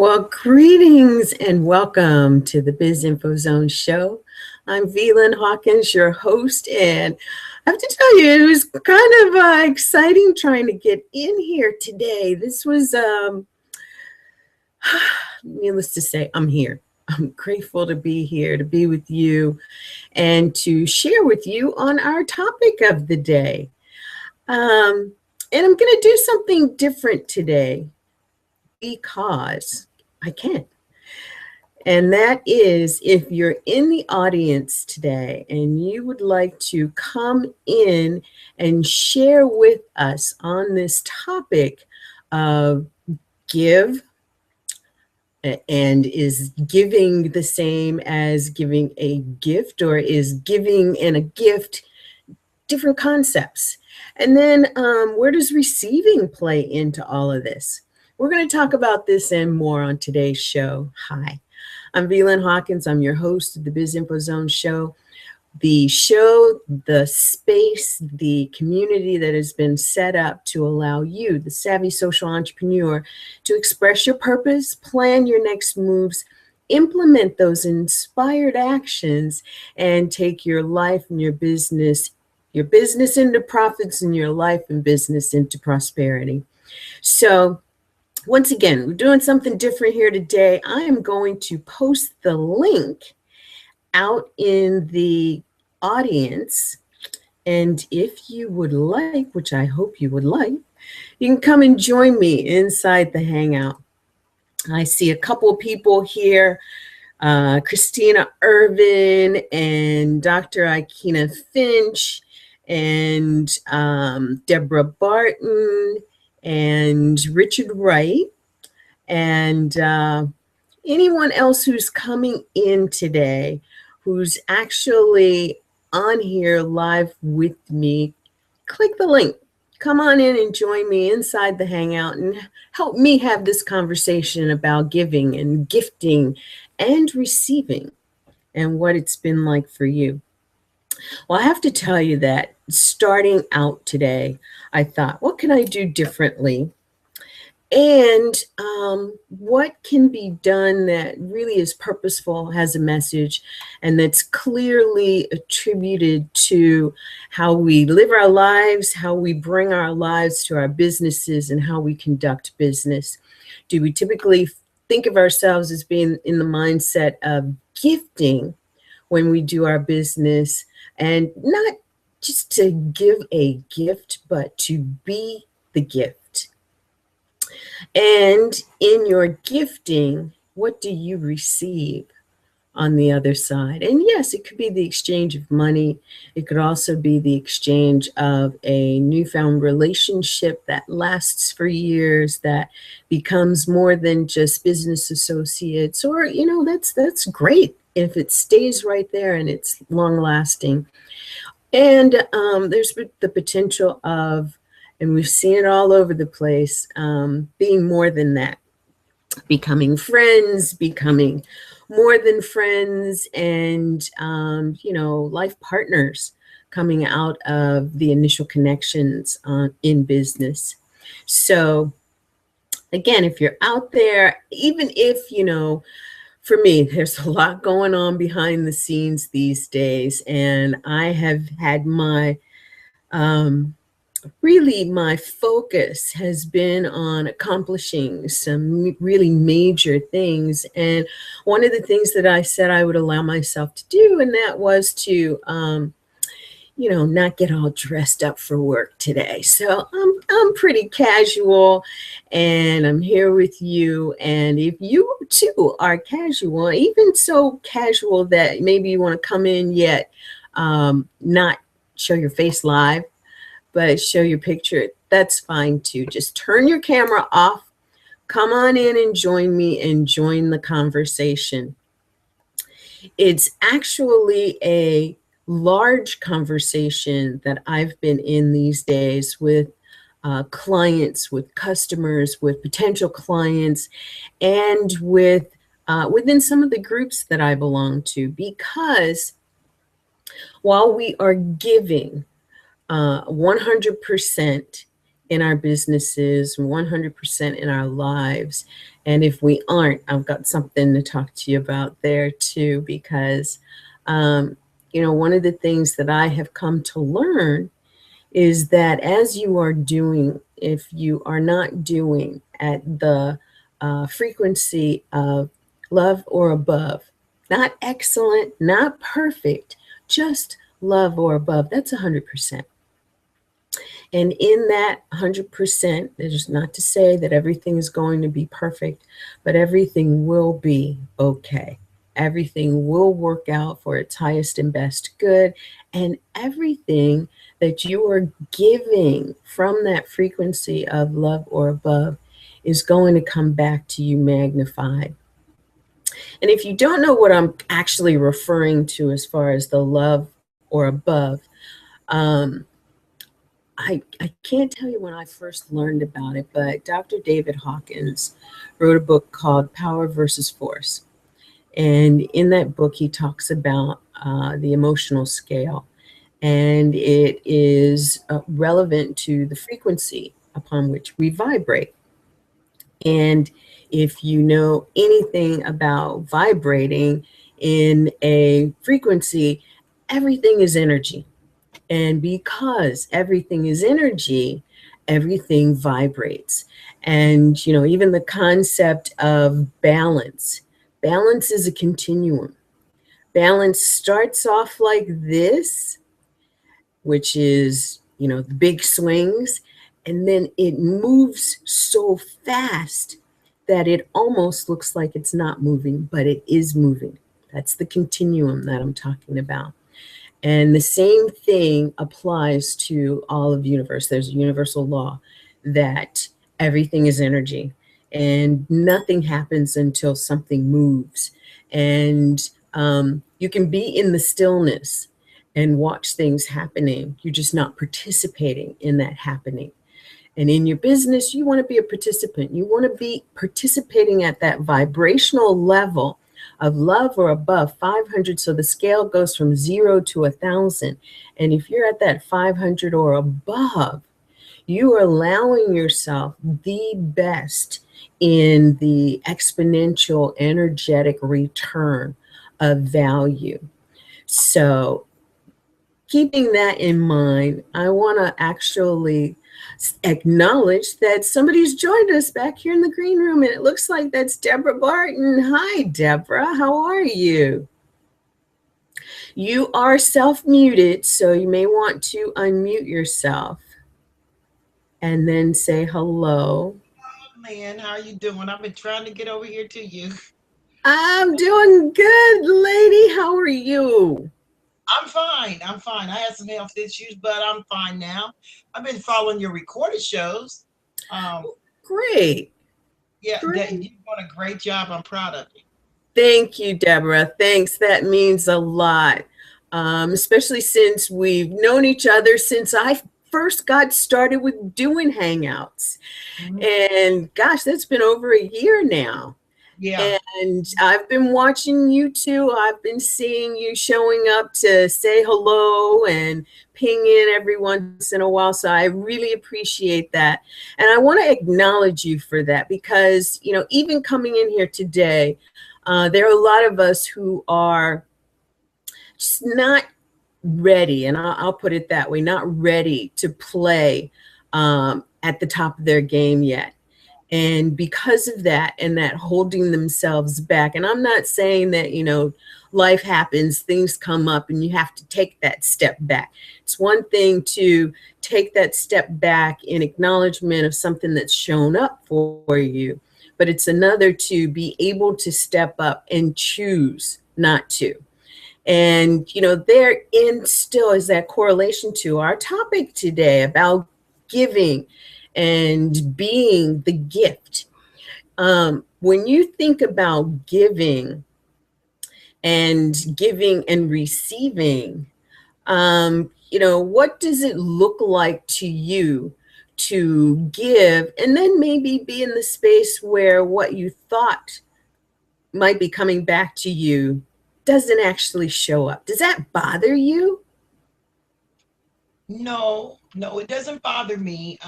Well, greetings and welcome to the BIZ Info Zone Show. I'm LYNN Hawkins, your host, and I have to tell you, it was kind of exciting trying to get in here today. This was, needless to say, I'm here. I'm grateful to be here, to be with you, and to share with you on our topic of the day. And I'm going to do something different today, because I can. And that is, if you're in the audience today and you would like to come in and share with us on this topic of give, and is giving the same as giving a gift, or is giving and a gift different concepts? And then where does receiving play into all of this? We're going to talk about this and more on today's show. Hi, I'm LYNN Hawkins. I'm your host of the BIZ Info Zone Show. The show, the space, the community that has been set up to allow you, the savvy social entrepreneur, to express your purpose, plan your next moves, implement those inspired actions, and take your life and your business into profits, and your life and business into prosperity. So, once again, we're doing something different here today. I am going to post the link out in the audience. And if you would like, which I hope you would like, you can come and join me inside the Hangout. I see a couple of people here, Christina Irvin and Dr. Ikena Finch and Deborah Barton and Richard Wright, and anyone else who's coming in today who's actually on here live with me. Click the link. Come on in and join me inside the Hangout and help me have this conversation about giving and gifting and receiving and what it's been like for you. Well, I have to tell you that starting out today, I thought, what can I do differently? And what can be done that really is purposeful, has a message, and that's clearly attributed to how we live our lives, how we bring our lives to our businesses, and how we conduct business. Do we typically think of ourselves as being in the mindset of gifting when we do our business, and not just to give a gift, but to be the gift? And in your gifting, what do you receive on the other side? And yes, it could be the exchange of money. It could also be the exchange of a newfound relationship that lasts for years, that becomes more than just business associates. Or, that's great if it stays right there and it's long lasting. And there's the potential of, and we've seen it all over the place, being more than that, becoming friends, becoming more than friends, and, life partners coming out of the initial connections in business. So again, if you're out there, even if, for me, there's a lot going on behind the scenes these days, and I have had my focus has been on accomplishing some really major things. And one of the things that I said I would allow myself to do, and that was to, not get all dressed up for work today. So I'm pretty casual, and I'm here with you. And if you too are casual, even so casual that maybe you want to come in yet not show your face live, but show your picture, that's fine too. Just turn your camera off, come on in and join me and join the conversation. It's actually a large conversation that I've been in these days with clients, with customers, with potential clients, and with within some of the groups that I belong to, because while we are giving 100% in our businesses, 100% in our lives. And if we aren't, I've got something to talk to you about there too, because, one of the things that I have come to learn is that as you are doing, if you are not doing at the frequency of love or above, not excellent, not perfect, just love or above, that's 100%. And in that 100%, that is not to say that everything is going to be perfect, but everything will be okay. Everything will work out for its highest and best good. And everything that you are giving from that frequency of love or above is going to come back to you magnified. And if you don't know what I'm actually referring to as far as the love or above, I can't tell you when I first learned about it, but Dr. David Hawkins wrote a book called Power versus Force. And in that book, he talks about the emotional scale, and it is relevant to the frequency upon which we vibrate. And if you know anything about vibrating in a frequency, everything is energy. And because everything is energy, everything vibrates. And, even the concept of balance is a continuum. Balance starts off like this, which is, the big swings, and then it moves so fast that it almost looks like it's not moving, but it is moving. That's the continuum that I'm talking about. And the same thing applies to all of the universe. There's a universal law that everything is energy and nothing happens until something moves. And you can be in the stillness and watch things happening. You're just not participating in that happening. And in your business, you want to be a participant. You want to be participating at that vibrational level of love or above 500. So the scale goes from 0 to 1,000. And if you're at that 500 or above, you are allowing yourself the best in the exponential energetic return of value. So keeping that in mind, I want to actually acknowledge that somebody's joined us back here in the green room, and it looks like that's Deborah Barton. Hi, Deborah. How are you? You are self-muted, so you may want to unmute yourself and then say hello. Oh, LYNN, how are you doing? I've been trying to get over here to you. I'm doing good, lady. How are you? I'm fine. I'm fine. I had some health issues, but I'm fine now. I've been following your recorded shows. Um, Great. yeah, Great. you've done a great job. I'm proud of you. Thank you, Deborah. Thanks. That means a lot, especially since we've known each other since I first got started with doing Hangouts. Mhm. And gosh, that's been over a year now. Yeah. And I've been watching you too. I've been seeing you showing up to say hello and ping in every once in a while. So I really appreciate that. And I want to acknowledge you for that because, even coming in here today, there are a lot of us who are just not ready, and I'll put it that way, not ready to play at the top of their game yet. And because of that, and that holding themselves back, and I'm not saying that, life happens, things come up, and you have to take that step back. It's one thing to take that step back in acknowledgement of something that's shown up for you, but it's another to be able to step up and choose not to. And, therein still is that correlation to our topic today about giving and being the gift. When you think about giving and receiving, what does it look like to you to give and then maybe be in the space where what you thought might be coming back to you doesn't actually show up? Does that bother you? No, it doesn't bother me.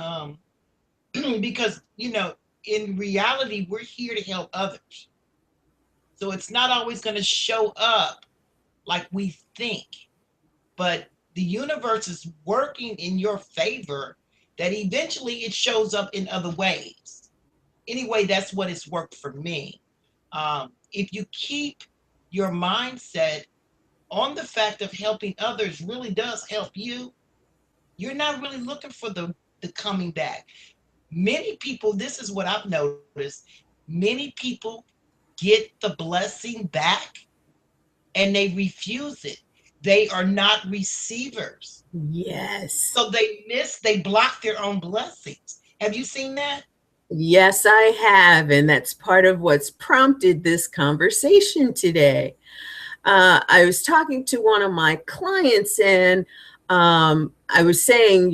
because, in reality, we're here to help others. So it's not always going to show up like we think, but the universe is working in your favor that eventually it shows up in other ways. Anyway, that's what it's worked for me. If you keep your mindset on the fact of helping others really does help you, you're not really looking for the coming back. Many people, this is what I've noticed, many people get the blessing back and they refuse it. They are not receivers. Yes. So they block their own blessings. Have you seen that? Yes, I have. And that's part of what's prompted this conversation today. I was talking to one of my clients, and I was saying,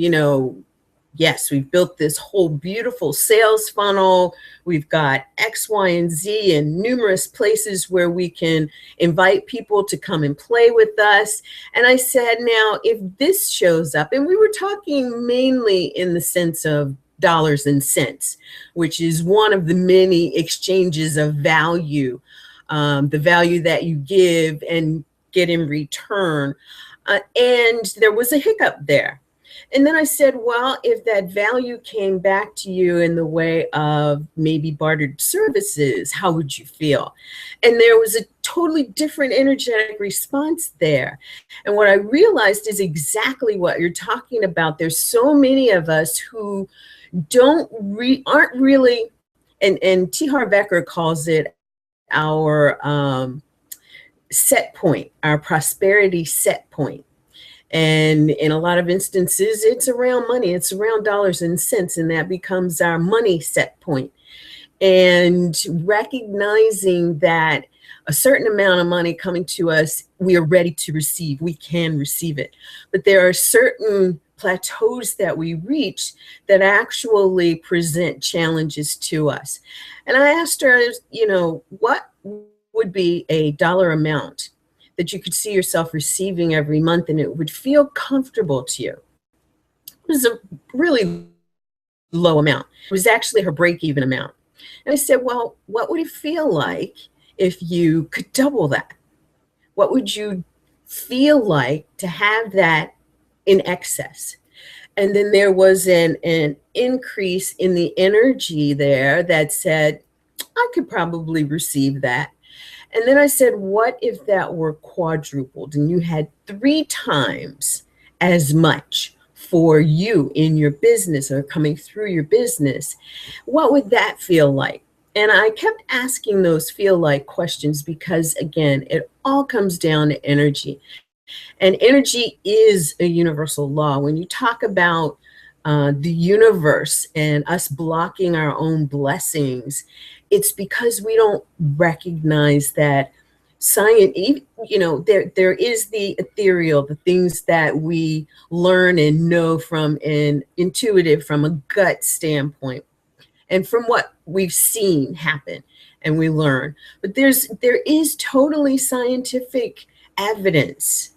yes, we've built this whole beautiful sales funnel. We've got X, Y, and Z, and numerous places where we can invite people to come and play with us. And I said, now, if this shows up, and we were talking mainly in the sense of dollars and cents, which is one of the many exchanges of value, the value that you give and get in return. And there was a hiccup there. And then I said, well, if that value came back to you in the way of maybe bartered services, how would you feel? And there was a totally different energetic response there. And what I realized is exactly what you're talking about. There's so many of us who aren't really, and T. Harv Eker calls it our set point, our prosperity set point. And in a lot of instances, it's around money, it's around dollars and cents, and that becomes our money set point. And recognizing that a certain amount of money coming to us, we are ready to receive, we can receive it. But there are certain plateaus that we reach that actually present challenges to us. And I asked her, what would be a dollar amount that you could see yourself receiving every month and it would feel comfortable to you? It was a really low amount. It was actually her break-even amount. And I said, well, what would it feel like if you could double that? What would you feel like to have that in excess? And then there was an increase in the energy there that said, I could probably receive that. And then I said, what if that were quadrupled and you had 3 times as much for you in your business or coming through your business? What would that feel like? And I kept asking those feel like questions because, again, it all comes down to energy. And energy is a universal law. When you talk about the universe and us blocking our own blessings, it's because we don't recognize that science, there is the ethereal, the things that we learn and know from an intuitive, from a gut standpoint, and from what we've seen happen and we learn. But there is totally scientific evidence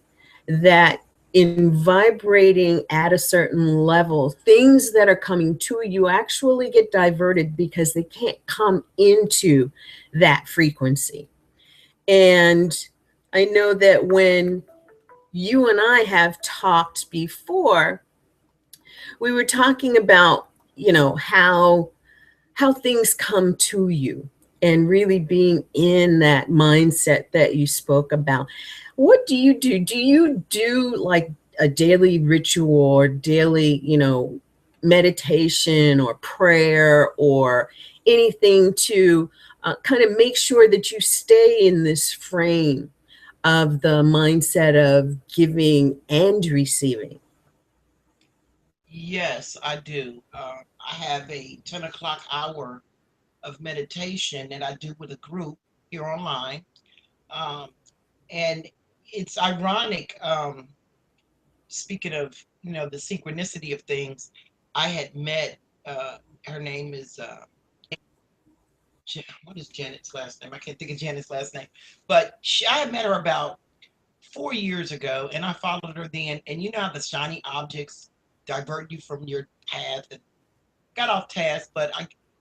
that in vibrating at a certain level, things that are coming to you actually get diverted because they can't come into that frequency. And I know that when you and I have talked before, we were talking about, how things come to you and really being in that mindset that you spoke about. What do you do? Do you do like a daily ritual or daily, meditation or prayer or anything to kind of make sure that you stay in this frame of the mindset of giving and receiving? Yes, I do. I have a 10 o'clock hour of meditation that I do with a group here online. Um, and it's ironic, speaking of, the synchronicity of things, I had met, her name is, what is Janet's last name? I can't think of Janet's last name. But I had met her about 4 years ago, and I followed her then. And you know how the shiny objects divert you from your path. got off task, but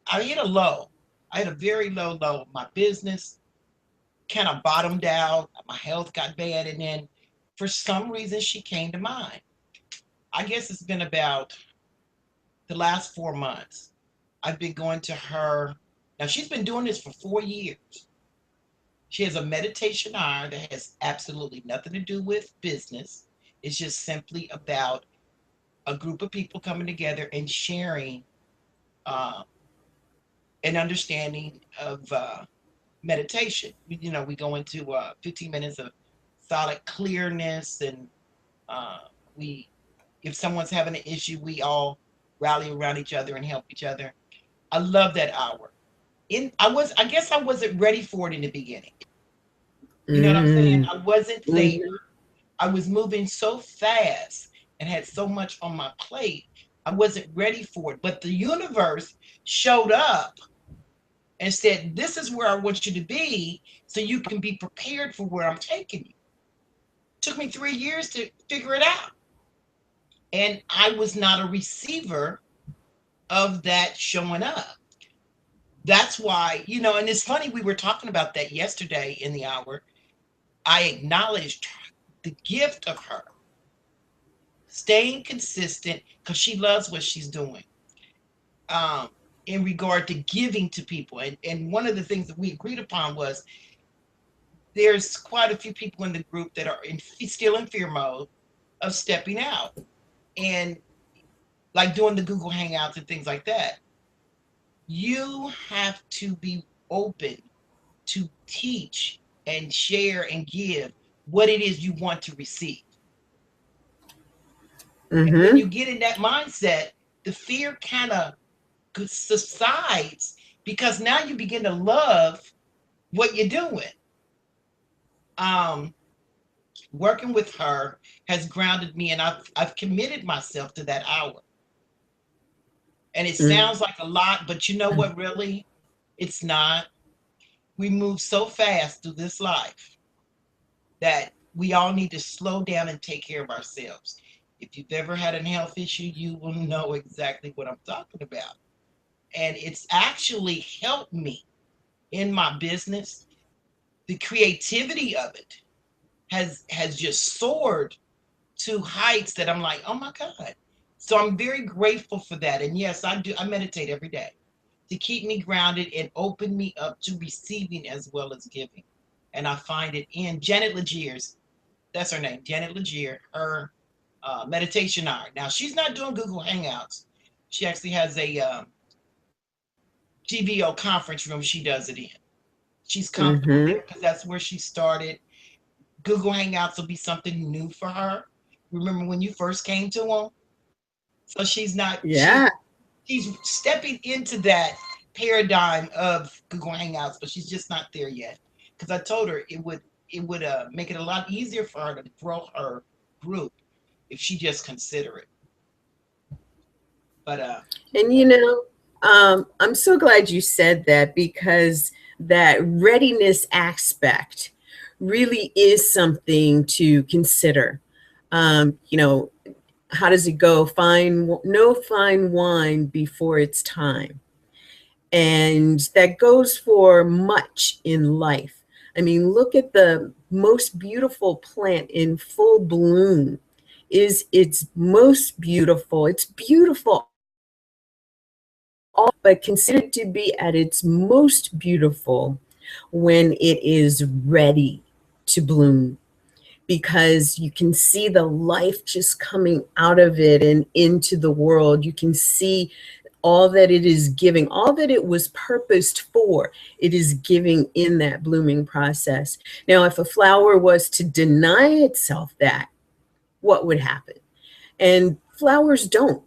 I hit a low. I had a very low. My business kind of bottomed out. My health got bad. And then for some reason, she came to mind. I guess it's been about the last 4 months. I've been going to her. Now, she's been doing this for 4 years. She has a meditation hour that has absolutely nothing to do with business. It's just simply about a group of people coming together and sharing an understanding of meditation. We go into 15 minutes of solid clearness, and we, if someone's having an issue, we all rally around each other and help each other. I love that hour. I guess I wasn't ready for it in the beginning. You know what I'm saying? I wasn't there. I was moving so fast and had so much on my plate. I wasn't ready for it. But the universe showed up and said, this is where I want you to be so you can be prepared for where I'm taking you. It took me 3 years to figure it out. And I was not a receiver of that showing up. That's why, and it's funny, we were talking about that yesterday in the hour. I acknowledged the gift of her staying consistent because she loves what she's doing in regard to giving to people. And one of the things that we agreed upon was there's quite a few people in the group that are still in fear mode of stepping out and like doing the Google Hangouts and things like that. You have to be open to teach and share and give what it is you want to receive. And when you get in that mindset, the fear kind of subsides because now you begin to love what you're doing. Working with her has grounded me, and I've committed myself to that hour. And it sounds like a lot, but you know what, really? It's not. We move so fast through this life that we all need to slow down and take care of ourselves. If you've ever had a health issue, you will know exactly what I'm talking about. And it's actually helped me in my business. The creativity of it has just soared to heights that I'm like, oh my God. So I'm very grateful for that. And yes, I meditate every day to keep me grounded and open me up to receiving as well as giving. And I find it in Janet Legier's, that's her name, Janet Legier, her meditation hour. Now, she's not doing Google Hangouts. She actually has a GVO conference room she does it in. She's comfortable there because that's where she started. Google Hangouts will be something new for her. Remember when you first came to them? So she's not, she's stepping into that paradigm of Google Hangouts, but she's just not there yet. Because I told her it would make it a lot easier for her to grow her group if she just consider it. But and I'm so glad you said that, because that readiness aspect really is something to consider. How does it go? No fine wine before it's time. And that goes for much in life. I mean, look at the most beautiful plant in full bloom. It's most beautiful. It's beautiful, but considered to be at its most beautiful when it is ready to bloom, because you can see the life just coming out of it and into the world. You can see all that it is giving, all that it was purposed for, it is giving in that blooming process. Now, if a flower was to deny itself that, what would happen? And flowers don't.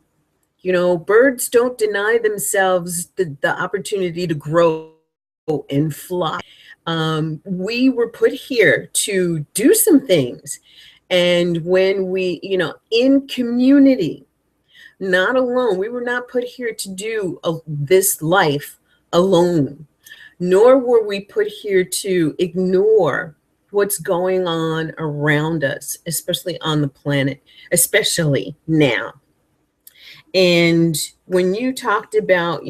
Birds don't deny themselves the opportunity to grow and fly. We were put here to do some things. And when we, in community, not alone, we were not put here to do this life alone, nor were we put here to ignore what's going on around us, especially on the planet, especially now. And when you talked about,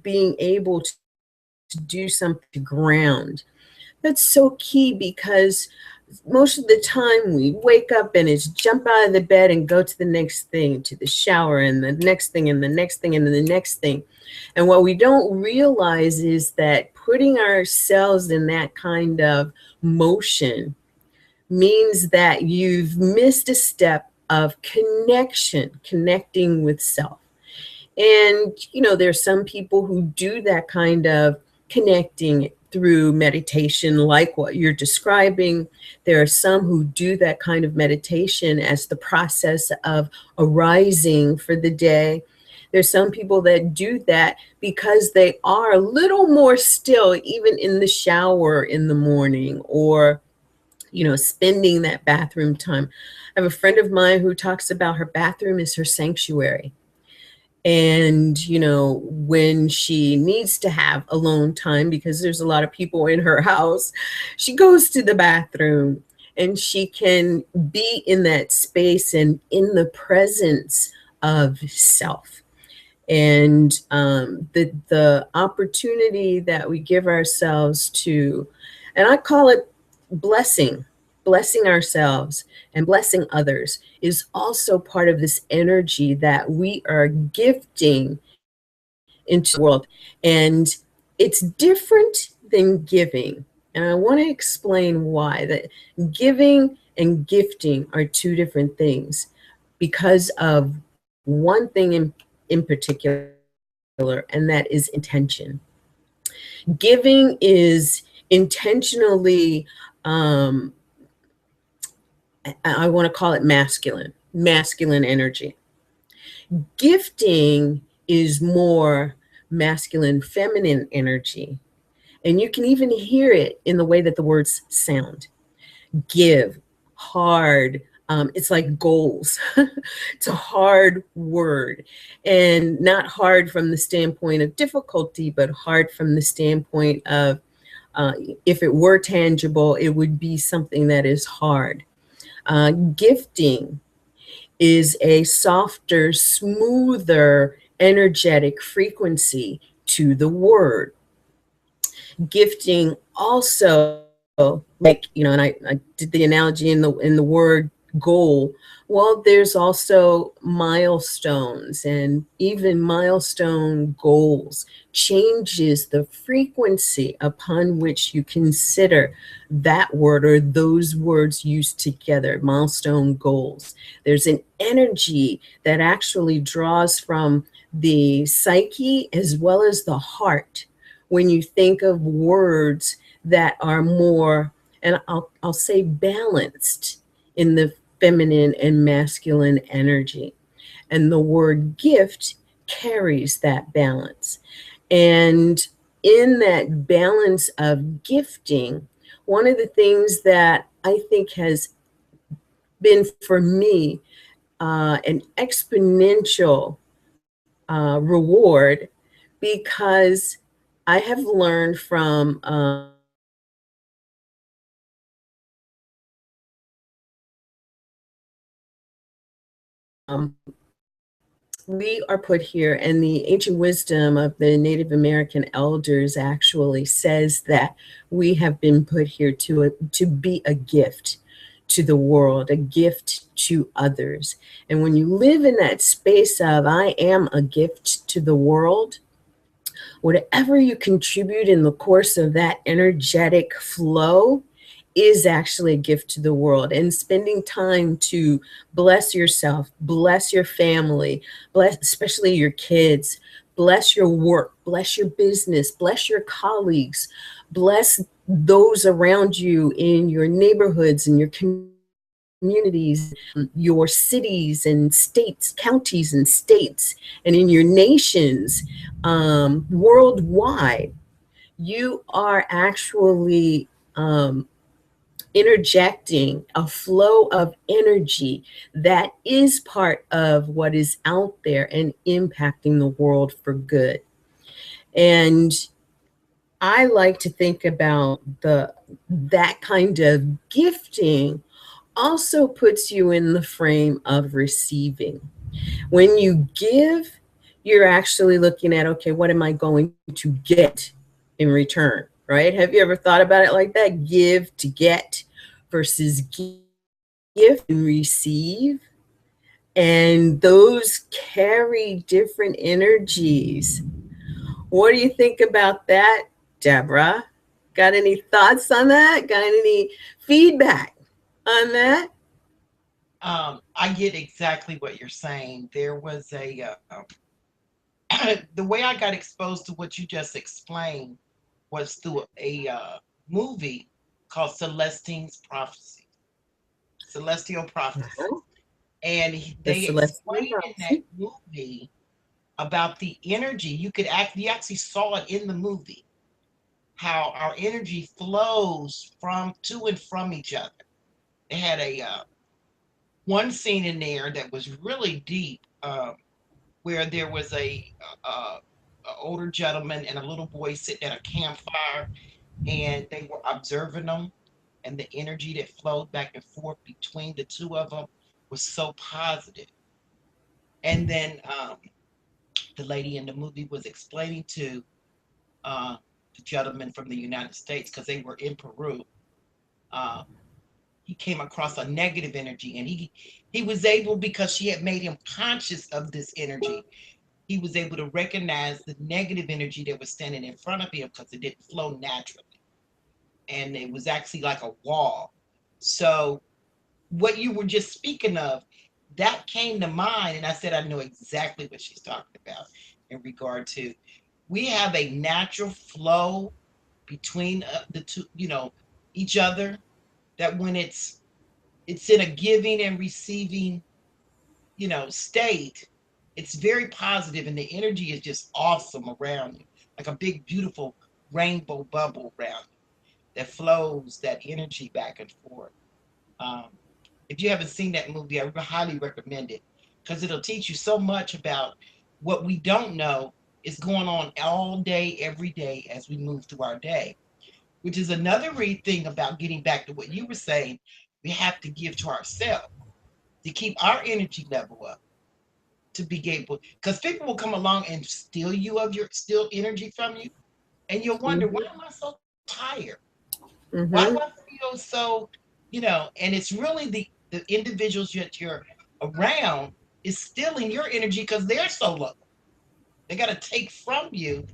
being able to do something to ground, that's so key, because most of the time we wake up and it's jump out of the bed and go to the next thing, to the shower, and the next thing, and the next thing, and the next thing. And what we don't realize is that putting ourselves in that kind of motion means that you've missed a step of connecting with self. And, there's some people who do that kind of connecting through meditation, like what you're describing. There are some who do that kind of meditation as the process of arising for the day. There's some people that do that because they are a little more still, even in the shower in the morning, or, spending that bathroom time. I have a friend of mine who talks about her bathroom is her sanctuary. And, when she needs to have alone time, because there's a lot of people in her house, she goes to the bathroom and she can be in that space and in the presence of self. And the opportunity that we give ourselves to, and I call it blessing ourselves and blessing others, is also part of this energy that we are gifting into the world. And it's different than giving. And I want to explain why. That giving and gifting are two different things, because of one thing in particular, and that is intention. Giving is intentionally, I want to call it masculine energy. Gifting is more masculine, feminine energy. And you can even hear it in the way that the words sound. Give, hard. It's like goals. It's a hard word, and not hard from the standpoint of difficulty, but hard from the standpoint of if it were tangible, it would be something that is hard. Gifting is a softer, smoother, energetic frequency to the word. Gifting also, like, and I did the analogy in the word goal. Well, there's also milestones, and even milestone goals changes the frequency upon which you consider that word or those words used together. Milestone goals. There's an energy that actually draws from the psyche as well as the heart when you think of words that are more, and I'll say, balanced in the feminine and masculine energy. And the word gift carries that balance. And in that balance of gifting, one of the things that I think has been for me an exponential reward, because I have learned from we are put here, and the ancient wisdom of the Native American elders actually says that we have been put here to be a gift to the world, a gift to others. And when you live in that space of I am a gift to the world, whatever you contribute in the course of that energetic flow is actually a gift to the world. And spending time to bless yourself, bless your family, bless especially your kids, bless your work, bless your business, bless your colleagues, bless those around you in your neighborhoods and your communities, your cities and states, counties and states, and in your nations, worldwide. You are actually interjecting a flow of energy that is part of what is out there and impacting the world for good. And I like to think about that kind of gifting also puts you in the frame of receiving. When you give, you're actually looking at, okay, what am I going to get in return, right? Have you ever thought about it like that? Give to get versus give and receive. And those carry different energies. What do you think about that, Deborah? Got any thoughts on that? Got any feedback on that? I get exactly what you're saying. There was the way I got exposed to what you just explained was through a movie called Celestial Prophecy. Uh-huh. And The they celestial explained in that prophecy. movie about the energy. You actually saw it in the movie, how our energy flows from to and from each other. They had a one scene in there that was really deep, where there was a older gentleman and a little boy sitting at a campfire, and they were observing them, and the energy that flowed back and forth between the two of them was so positive. And then the lady in the movie was explaining to uh, the gentleman from the United States, because they were in Peru. Uh, he came across a negative energy, and he was able, because she had made him conscious of this energy, he was able to recognize the negative energy that was standing in front of him because it didn't flow naturally, and it was actually like a wall. So what you were just speaking of, that came to mind, and I said I know exactly what she's talking about in regard to, we have a natural flow between the two, each other, that when it's in a giving and receiving, state, it's very positive, and the energy is just awesome around you, like a big beautiful rainbow bubble around you that flows that energy back and forth. um, if you haven't seen that movie, I highly recommend it, because it'll teach you so much about what we don't know is going on all day every day as we move through our day, which is another thing about getting back to what you were saying. We have to give to ourselves to keep our energy level up, to be able, because people will come along and steal you of your steal energy from you, and you'll wonder, why Mm-hmm. am I so tired? Why do Mm-hmm. I feel so, and it's really the individuals that you're around is stealing your energy because they're so low. They got to take from you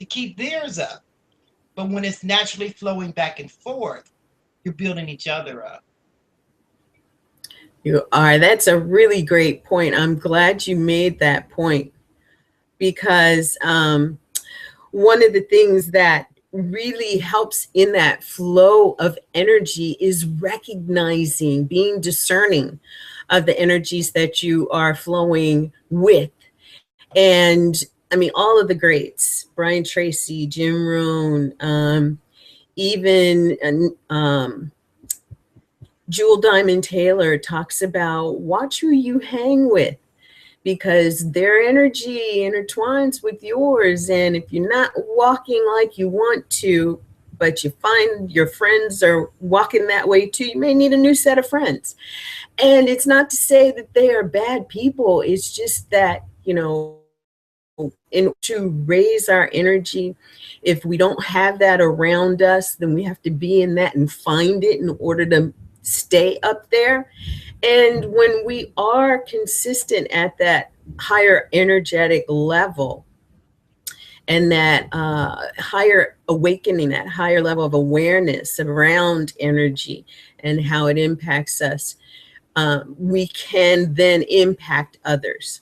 to keep theirs up. But when it's naturally flowing back and forth, you're building each other up. You are. That's a really great point. I'm glad you made that point because one of the things that really helps in that flow of energy is recognizing, being discerning of the energies that you are flowing with. And I mean, all of the greats, Brian Tracy, Jim Rohn, even Jewel Diamond Taylor talks about watch who you hang with because their energy intertwines with yours. And if you're not walking like you want to, but you find your friends are walking that way too, you may need a new set of friends. And it's not to say that they are bad people. It's just that, in to raise our energy, if we don't have that around us, then we have to be in that and find it in order to stay up there. And when we are consistent at that higher energetic level and that higher awakening, that higher level of awareness around energy and how it impacts us, we can then impact others.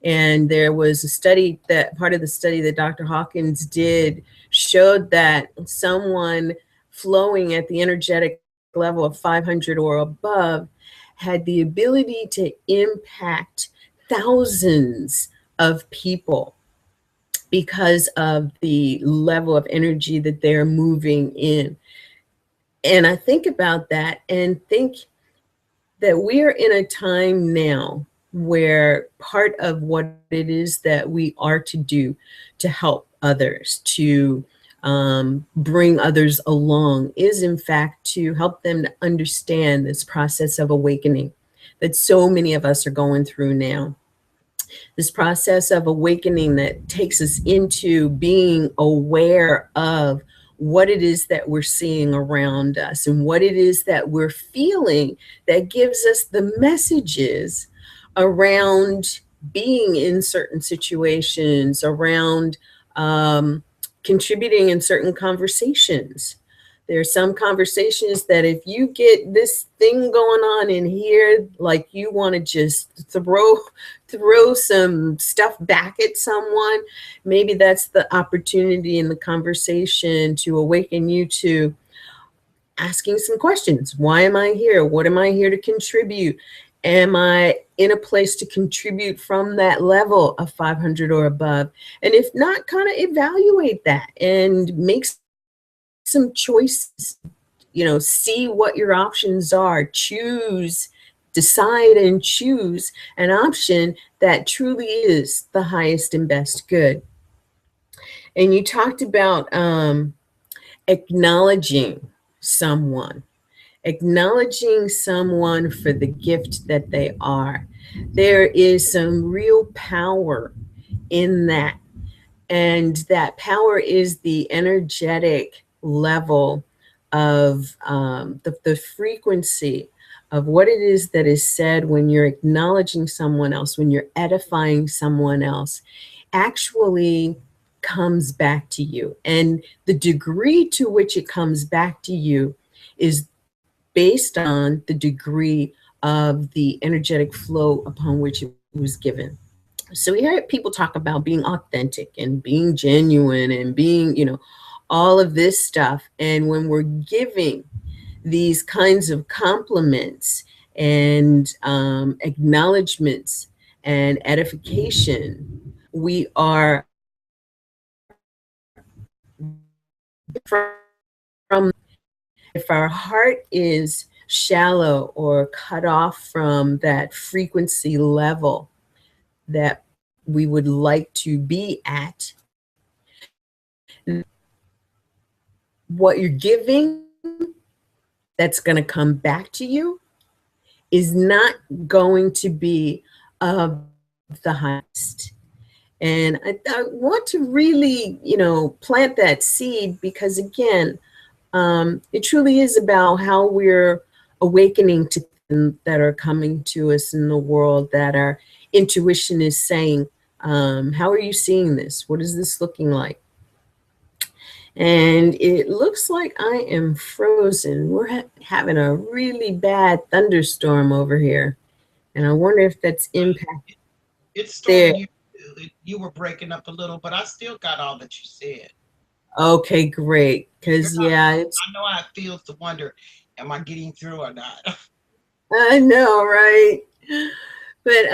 And there was a study, that part of the study that Dr. Hawkins did showed that someone flowing at the energetic level of 500 or above had the ability to impact thousands of people because of the level of energy that they're moving in. And I think about that and think that we are in a time now where part of what it is that we are to do to help others, to bring others along, is in fact to help them to understand this process of awakening, that so many of us are going through now. This process of awakening that takes us into being aware of what it is that we're seeing around us and what it is that we're feeling that gives us the messages around being in certain situations, around contributing in certain conversations. There are some conversations that if you get this thing going on in here, like you want to just throw some stuff back at someone, maybe that's the opportunity in the conversation to awaken you to asking some questions. Why am I here? What am I here to contribute? Am I in a place to contribute from that level of 500 or above? And if not, kind of evaluate that and make some choices, see what your options are, decide and choose an option that truly is the highest and best good. And you talked about acknowledging someone for the gift that they are. There is some real power in that. And that power is the energetic level of the frequency of what it is that is said when you're acknowledging someone else, when you're edifying someone else, actually comes back to you. And the degree to which it comes back to you is based on the degree of the energetic flow upon which it was given. So we hear people talk about being authentic and being genuine and being, all of this stuff. And when we're giving these kinds of compliments and acknowledgments and edification, we are from, if our heart is shallow or cut off from that frequency level that we would like to be at, what you're giving that's going to come back to you is not going to be of the highest. And I want to really, plant that seed because, again, it truly is about how we're awakening to things that are coming to us in the world, that our intuition is saying, how are you seeing this? What is this looking like? And it looks like I am frozen. We're having a really bad thunderstorm over here. And I wonder if that's impacted. It's storming you. You were breaking up a little, but I still got all that you said. Okay, great. Because, I know how it feels to wonder, am I getting through or not? I know, right? But,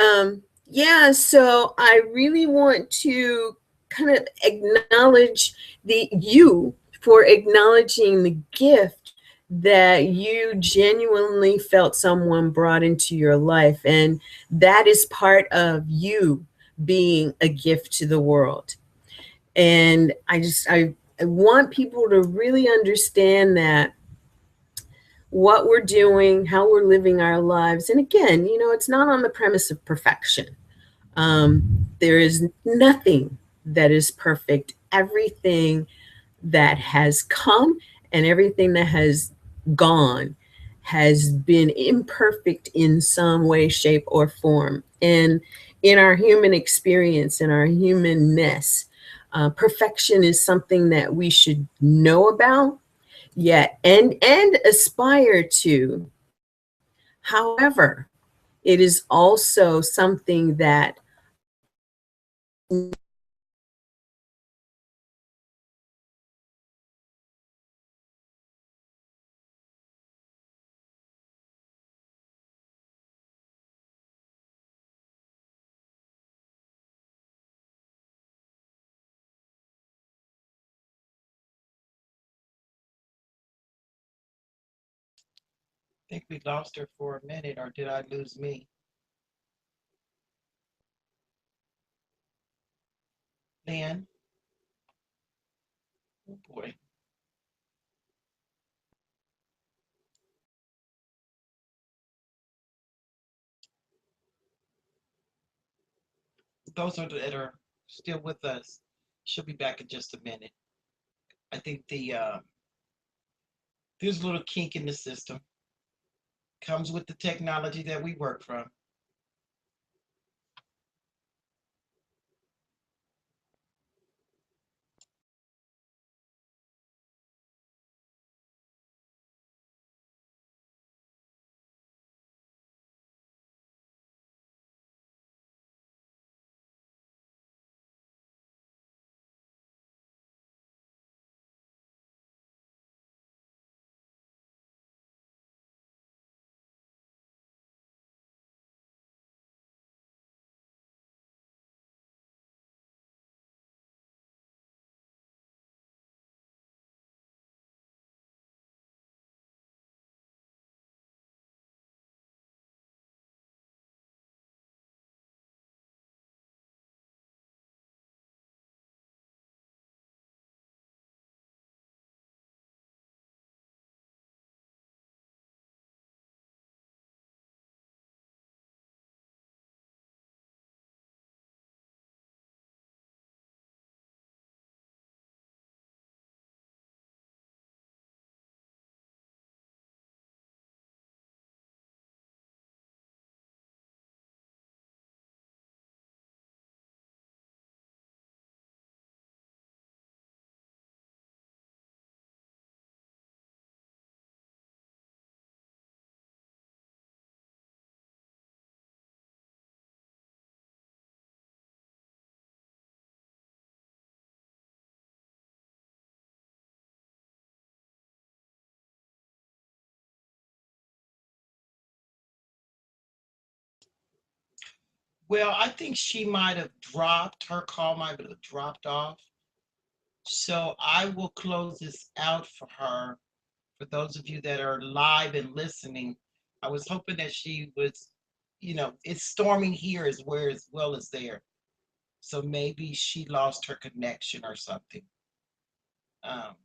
yeah, so I really want to kind of acknowledge you for acknowledging the gift that you genuinely felt someone brought into your life. And that is part of you being a gift to the world. And I want people to really understand that what we're doing, how we're living our lives. And again, it's not on the premise of perfection. There is nothing that is perfect. Everything that has come and everything that has gone has been imperfect in some way, shape, or form. And in our human experience, in our humanness, perfection is something that we should know about, yet and aspire to. However, it is also something that I think we lost her for a minute, or did I lose me? LYNN? Oh boy. those that are still with us, she'll be back in just a minute. I think there's a little kink in the system. Comes with the technology that we work from. Well, I think she might have dropped, her call might have dropped off. So I will close this out for her. For those of you that are live and listening, I was hoping that she was, it's storming here as well as there. So maybe she lost her connection or something. Um,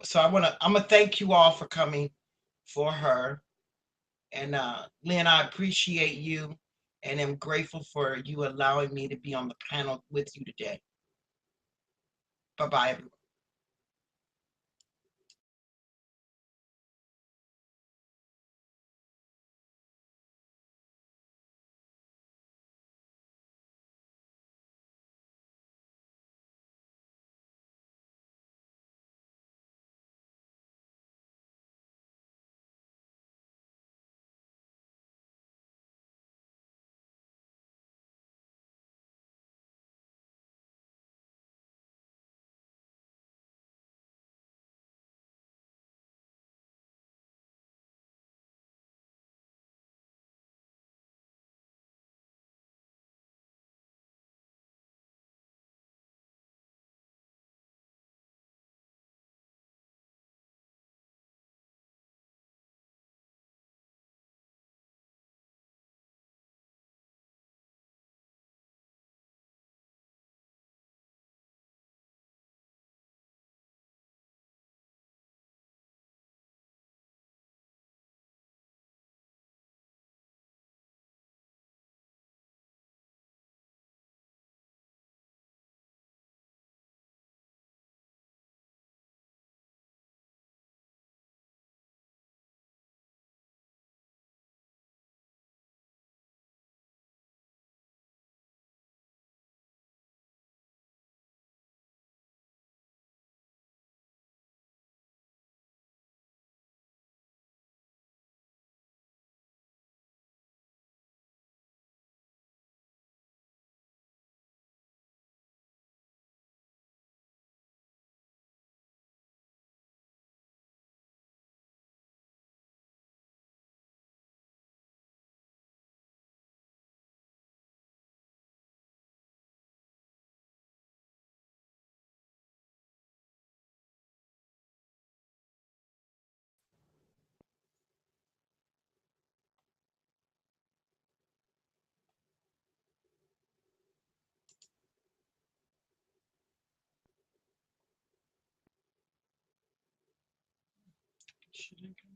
so I'm gonna thank you all for coming for her. And Lynn, I appreciate you and am grateful for you allowing me to be on the panel with you today. Bye-bye, everyone. Should I go?